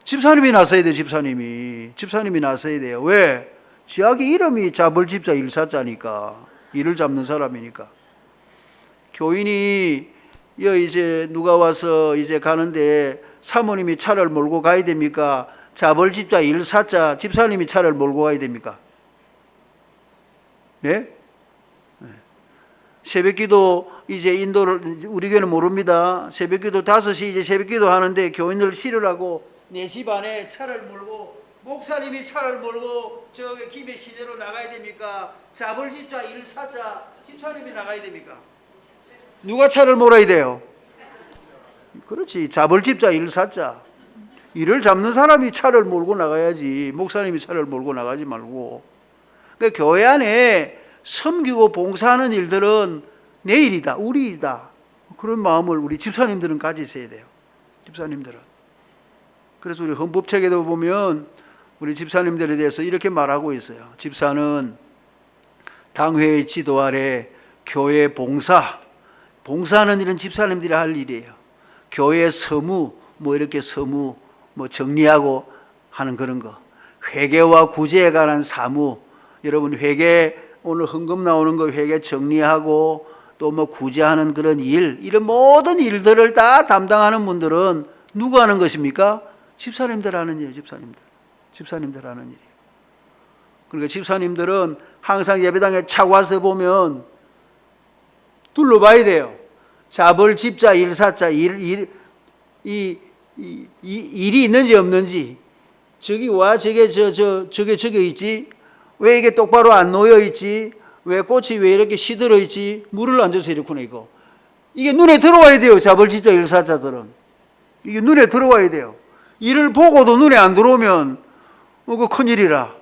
집사님이 나서야 돼요. 집사님이 나서야 돼요. 왜? 지하기 이름이 자벌집자 일사자니까. 일을 잡는 사람이니까. 교인이 이제 누가 와서 이제 가는데 사모님이 차를 몰고 가야 됩니까? 자벌집자 일사자 집사님이 차를 몰고 가야 됩니까? 예? 새벽기도 이제 인도를 우리 교회는 모릅니다. 새벽기도 5시 이제 새벽기도 하는데 교인들 실으라고 4시 반에 차를 몰고 목사님이 차를 몰고 저기 김해 시내로 나가야 됩니까? 자벌집자 일사자 집사님이 나가야 됩니까? 누가 차를 몰아야 돼요? 그렇지. 자벌집자 일사자. 일을 잡는 사람이 차를 몰고 나가야지. 목사님이 차를 몰고 나가지 말고. 그러니까 교회 안에 섬기고 봉사하는 일들은 내 일이다. 우리 일이다. 그런 마음을 우리 집사님들은 가지셔야 돼요. 집사님들은. 그래서 우리 헌법책에도 보면 우리 집사님들에 대해서 이렇게 말하고 있어요. 집사는 당회의 지도 아래 교회 봉사하는 일은 집사님들이 할 일이에요. 교회 서무, 이렇게 서무, 정리하고 하는 그런 거. 회계와 구제에 관한 사무, 여러분 회계, 오늘 헌금 나오는 거 회계 정리하고 또 구제하는 그런 일, 이런 모든 일들을 다 담당하는 분들은 누가 하는 것입니까? 집사님들 하는 일이에요. 집사님들 하는 일이에요. 그러니까 집사님들은 항상 예배당에 차 와서 보면 둘러봐야 돼요. 자벌집자 일사자 일이 있는지 없는지. 저기 와 저게 저게 있지? 왜 이게 똑바로 안 놓여 있지? 왜 꽃이 왜 이렇게 시들어 있지? 물을 안 줘서 이렇구나 이거. 이게 눈에 들어와야 돼요. 자벌집자 일사자들은. 이게 눈에 들어와야 돼요. 일을 보고도 눈에 안 들어오면 그 큰일이라.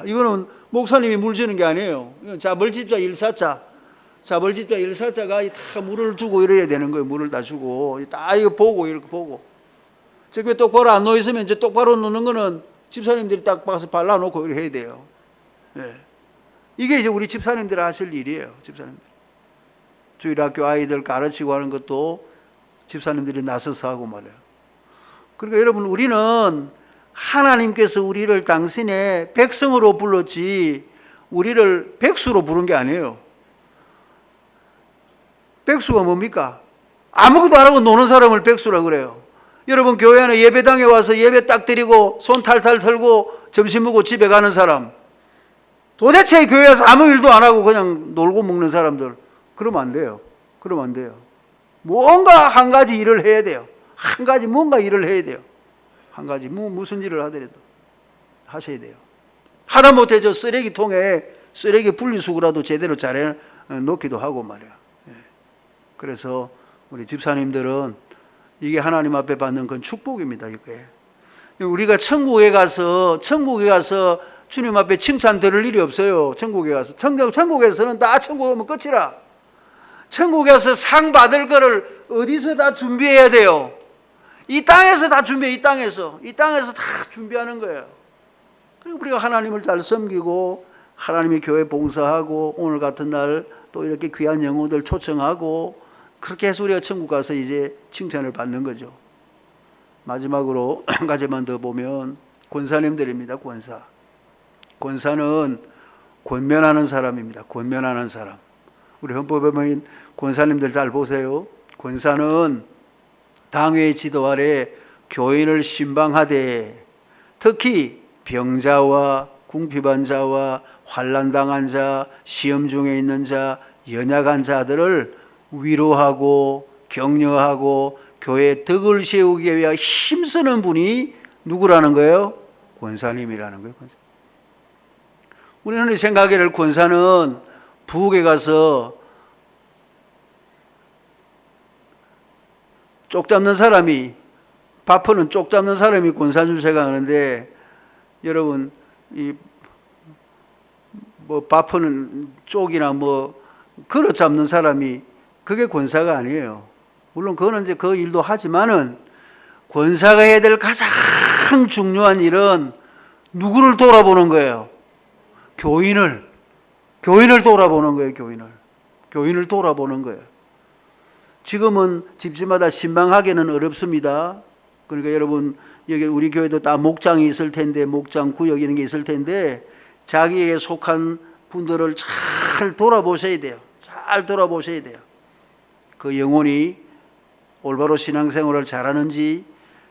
이거는 목사님이 물 주는 게 아니에요. 자벌집자 일사자가 다 물을 주고 이래야 되는 거예요. 물을 다 주고 다 이거 보고 이렇게 보고. 저기 똑바로 안 놓여 있으면 이제 똑바로 놓는 거는 집사님들이 딱 봐서 발라놓고 이렇게 해야 돼요. 예. 이게 이제 우리 집사님들이 하실 일이에요. 집사님들. 주일학교 아이들 가르치고 하는 것도 집사님들이 나서서 하고 말이에요. 그러니까 여러분, 우리는 하나님께서 우리를 당신의 백성으로 불렀지 우리를 백수로 부른 게 아니에요. 백수가 뭡니까? 아무것도 안 하고 노는 사람을 백수라 그래요. 여러분 교회 안에 예배당에 와서 예배 딱 드리고 손 탈탈 털고 점심 먹고 집에 가는 사람, 도대체 교회에서 아무 일도 안 하고 그냥 놀고 먹는 사람들, 그러면 안 돼요. 그러면 안 돼요. 뭔가 한 가지 일을 해야 돼요. 한 가지 뭔가 일을 해야 돼요. 한 가지 무슨 일을 하더라도 하셔야 돼요. 하다 못해 저 쓰레기통에 쓰레기 분리수거라도 제대로 잘 놓기도 하고 말이야. 그래서 우리 집사님들은 이게 하나님 앞에 받는 건 축복입니다. 이게 우리가 천국에 가서 주님 앞에 칭찬 들을 일이 없어요. 천국에 가서 천국에서는 다 천국 오면 끝이라. 천국에서 상 받을 거를 어디서 다 준비해야 돼요? 이 땅에서 다 준비해. 이 땅에서 다 준비하는 거예요. 그리고 우리가 하나님을 잘 섬기고 하나님의 교회 봉사하고 오늘 같은 날 또 이렇게 귀한 영혼들 초청하고 그렇게 해서 우리가 천국 가서 이제 칭찬을 받는 거죠. 마지막으로 한 가지만 더 보면 권사님들입니다. 권사는 권면하는 사람입니다. 권면하는 사람. 우리 헌법에 보면 권사님들 잘 보세요. 권사는 당회의 지도 아래 교인을 신방하되 특히 병자와 궁핍한 자와 환난당한 자, 시험 중에 있는 자, 연약한 자들을 위로하고 격려하고 교회의 덕을 세우기 위해 힘쓰는 분이 누구라는 거예요? 권사님이라는 거예요. 권사. 우리는 생각하기를 권사는 부엌에 가서 쪽 잡는 사람이, 밥하는 쪽 잡는 사람이 권사 줄 생각하는데, 여러분 밥하는 쪽이나 그릇 잡는 사람이 그게 권사가 아니에요. 물론 그거는 이제 그 일도 하지만은 권사가 해야 될 가장 중요한 일은 누구를 돌아보는 거예요? 교인을 돌아보는 거예요. 교인을 돌아보는 거예요. 지금은 집집마다 신방하기는 어렵습니다. 그러니까 여러분 여기 우리 교회도 다 목장이 있을 텐데, 목장 구역 이런 게 있을 텐데 자기에게 속한 분들을 잘 돌아보셔야 돼요. 잘 돌아보셔야 돼요. 그 영혼이 올바로 신앙생활을 잘하는지,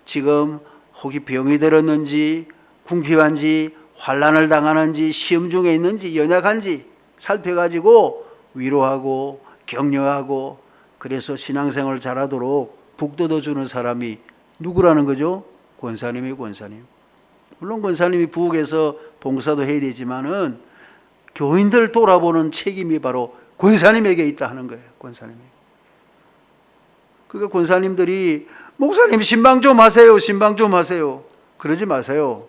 지금 혹이 병이 들었는지, 궁핍한지, 환난을 당하는지, 시험 중에 있는지, 연약한지 살펴가지고 위로하고 격려하고, 그래서 신앙생활을 잘하도록 북돋아주는 사람이 누구라는 거죠? 권사님. 물론 권사님이 부엌에서 봉사도 해야 되지만은 교인들 돌아보는 책임이 바로 권사님에게 있다 하는 거예요. 권사님이. 그러니까 권사님들이 목사님 신방 좀 하세요. 그러지 마세요.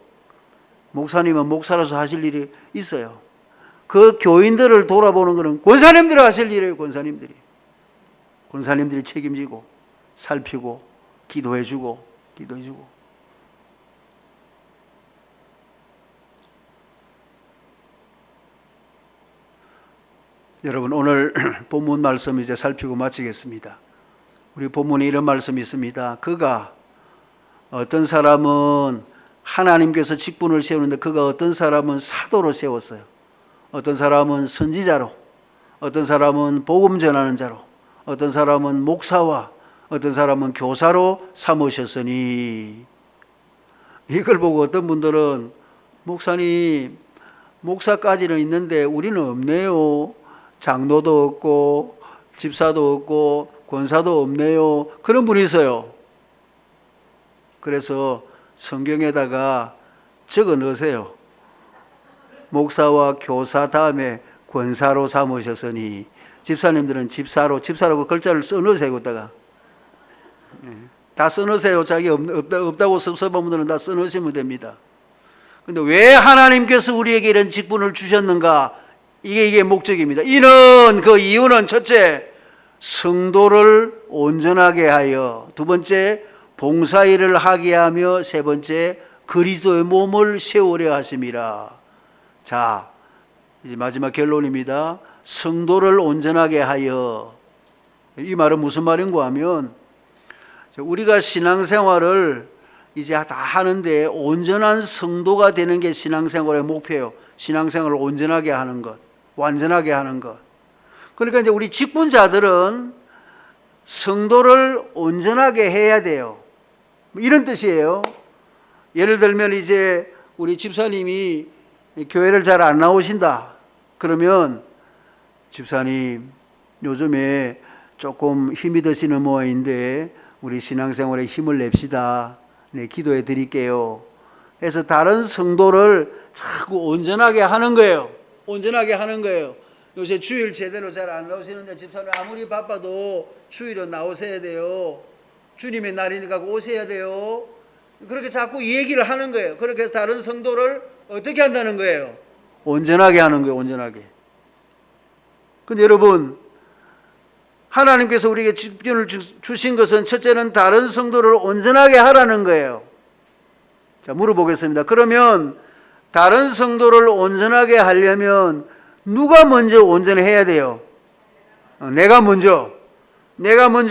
목사님은 목사로서 하실 일이 있어요. 그 교인들을 돌아보는 것은 권사님들이 하실 일이에요. 권사님들이 책임지고 살피고 기도해주고. 여러분 오늘 본문 말씀 이제 살피고 마치겠습니다. 우리 본문에 이런 말씀이 있습니다. 그가 어떤 사람은 하나님께서 직분을 세우는데 그가 어떤 사람은 사도로 세웠어요. 어떤 사람은 선지자로, 어떤 사람은 복음 전하는 자로, 어떤 사람은 목사와 어떤 사람은 교사로 삼으셨으니. 이걸 보고 어떤 분들은 목사님 목사까지는 있는데 우리는 없네요. 장로도 없고 집사도 없고 권사도 없네요. 그런 분이 있어요. 그래서 성경에다가 적어 넣으세요. 목사와 교사 다음에 권사로 삼으셨으니. 집사님들은 집사라고 글자를 써 넣으세요. 거기다가 다 써 넣으세요. 자기 없다고 섭섭한 분들은 다 써 넣으시면 됩니다. 근데 왜 하나님께서 우리에게 이런 직분을 주셨는가? 이게 목적입니다. 그 이유는 첫째, 성도를 온전하게 하여, 두 번째, 봉사일을 하게 하며, 세 번째, 그리스도의 몸을 세우려 하심이라. 자, 이제 마지막 결론입니다. 성도를 온전하게 하여. 이 말은 무슨 말인가 하면, 우리가 신앙생활을 이제 다 하는데 온전한 성도가 되는 게 신앙생활의 목표예요. 신앙생활을 온전하게 하는 것, 완전하게 하는 것. 그러니까 이제 우리 직분자들은 성도를 온전하게 해야 돼요. 이런 뜻이에요. 예를 들면 이제 우리 집사님이 교회를 잘 안 나오신다. 그러면 집사님 요즘에 조금 힘이 드시는 모양인데 우리 신앙생활에 힘을 냅시다. 네, 기도해 드릴게요. 해서 다른 성도를 자꾸 온전하게 하는 거예요. 온전하게 하는 거예요. 요새 주일 제대로 잘 안 나오시는데 집사님 아무리 바빠도 주일은 나오셔야 돼요. 주님의 날이니까 오셔야 돼요. 그렇게 자꾸 얘기를 하는 거예요. 그렇게 해서 다른 성도를 어떻게 한다는 거예요? 온전하게 하는 거예요. 온전하게. 근데 여러분, 하나님께서 우리에게 직분을 주신 것은 첫째는 다른 성도를 온전하게 하라는 거예요. 자, 물어보겠습니다. 그러면 다른 성도를 온전하게 하려면 누가 먼저 온전해야 돼요? 내가 먼저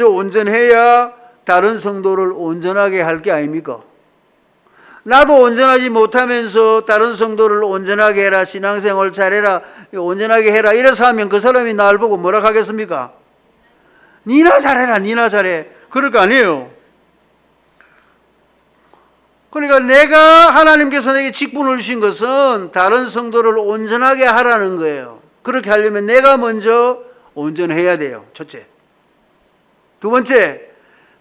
온전해야 다른 성도를 온전하게 할 게 아닙니까? 나도 온전하지 못하면서 다른 성도를 온전하게 해라, 신앙생활 잘해라, 온전하게 해라 이래서 하면 그 사람이 나를 보고 뭐라 하겠습니까? 니나 잘해라, 니나 잘해. 그럴 거 아니에요. 그러니까 내가 하나님께서 내게 직분을 주신 것은 다른 성도를 온전하게 하라는 거예요. 그렇게 하려면 내가 먼저 온전해야 돼요. 첫째. 두 번째,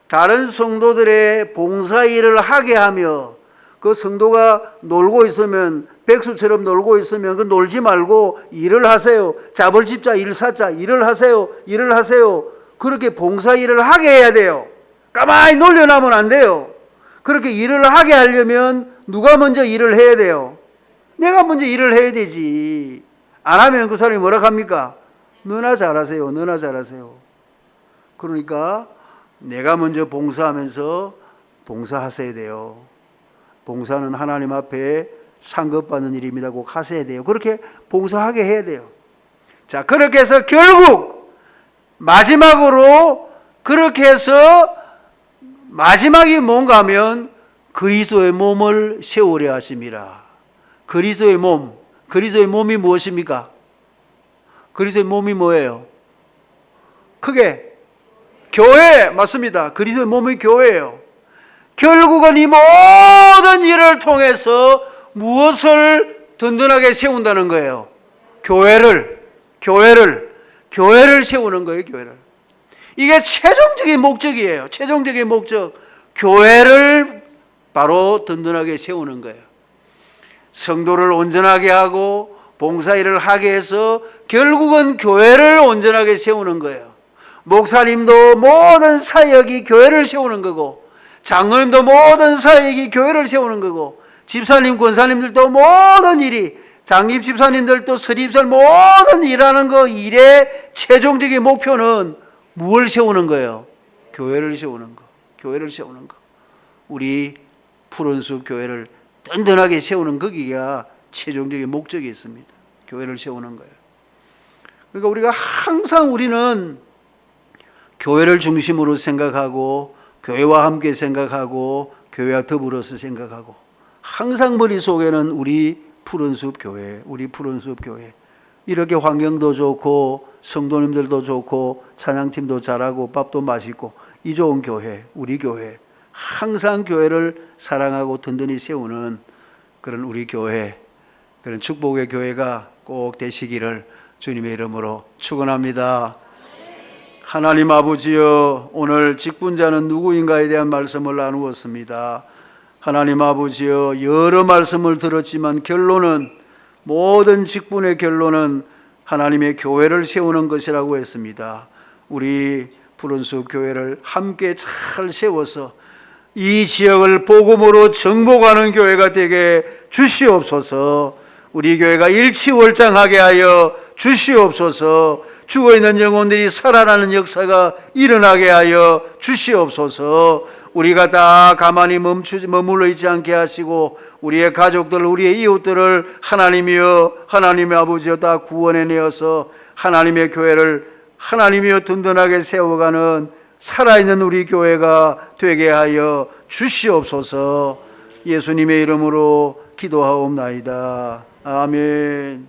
다른 성도들의 봉사 일을 하게 하며 그 성도가 놀고 있으면 백수처럼 놀고 있으면 그 놀지 말고 일을 하세요. 잡을 집자 일 사자 일을 하세요. 일을 하세요. 그렇게 봉사 일을 하게 해야 돼요. 가만히 놀려나면 안 돼요. 그렇게 일을 하게 하려면 누가 먼저 일을 해야 돼요? 내가 먼저 일을 해야 되지. 안 하면 그 사람이 뭐라 합니까? 너나 잘하세요. 너나 잘하세요. 그러니까 내가 먼저 봉사하면서 봉사하셔야 돼요. 봉사는 하나님 앞에 상급받는 일입니다. 꼭 하셔야 돼요. 그렇게 봉사하게 해야 돼요. 자, 그렇게 해서 결국 마지막으로 그렇게 해서 마지막이 뭔가 하면 그리스도의 몸을 세우려 하심이라. 그리스도의 몸. 그리스도의 몸이 무엇입니까? 그리스도의 몸이 뭐예요? 크게 교회. 맞습니다. 그리스도의 몸이 교회예요. 결국은 이 모든 일을 통해서 무엇을 든든하게 세운다는 거예요? 교회를 세우는 거예요. 교회를. 이게 최종적인 목적이에요. 최종적인 목적. 교회를 바로 든든하게 세우는 거예요. 성도를 온전하게 하고 봉사일을 하게 해서 결국은 교회를 온전하게 세우는 거예요. 목사님도 모든 사역이 교회를 세우는 거고, 장로님도 모든 사역이 교회를 세우는 거고, 집사님, 권사님들도 모든 일이, 장립 집사님들도 서립설 모든 일하는 거 일의 최종적인 목표는 무엇을 세우는 거예요? 교회를 세우는 거. 교회를 세우는 거. 우리 푸른숲 교회를 든든하게 세우는 거기가 최종적인 목적이 있습니다. 교회를 세우는 거예요. 그러니까 우리가 항상 우리는 교회를 중심으로 생각하고 교회와 함께 생각하고 교회와 더불어서 생각하고 항상 머릿속에는 우리 푸른숲 교회, 우리 푸른숲 교회. 이렇게 환경도 좋고 성도님들도 좋고 찬양팀도 잘하고 밥도 맛있고 이 좋은 교회, 우리 교회. 항상 교회를 사랑하고 든든히 세우는 그런 우리 교회, 그런 축복의 교회가 꼭 되시기를 주님의 이름으로 축원합니다. 하나님 아버지여, 오늘 직분자는 누구인가에 대한 말씀을 나누었습니다. 하나님 아버지여, 여러 말씀을 들었지만 결론은, 모든 직분의 결론은 하나님의 교회를 세우는 것이라고 했습니다. 우리 푸른숲 교회를 함께 잘 세워서 이 지역을 복음으로 정복하는 교회가 되게 주시옵소서. 우리 교회가 일치월장하게 하여 주시옵소서. 죽어있는 영혼들이 살아나는 역사가 일어나게 하여 주시옵소서. 우리가 다 가만히 머물러 있지 않게 하시고 우리의 가족들, 우리의 이웃들을 하나님이여, 하나님의 아버지여 다 구원해내어서 하나님의 교회를 하나님이여 든든하게 세워가는 살아있는 우리 교회가 되게 하여 주시옵소서. 예수님의 이름으로 기도하옵나이다. 아멘.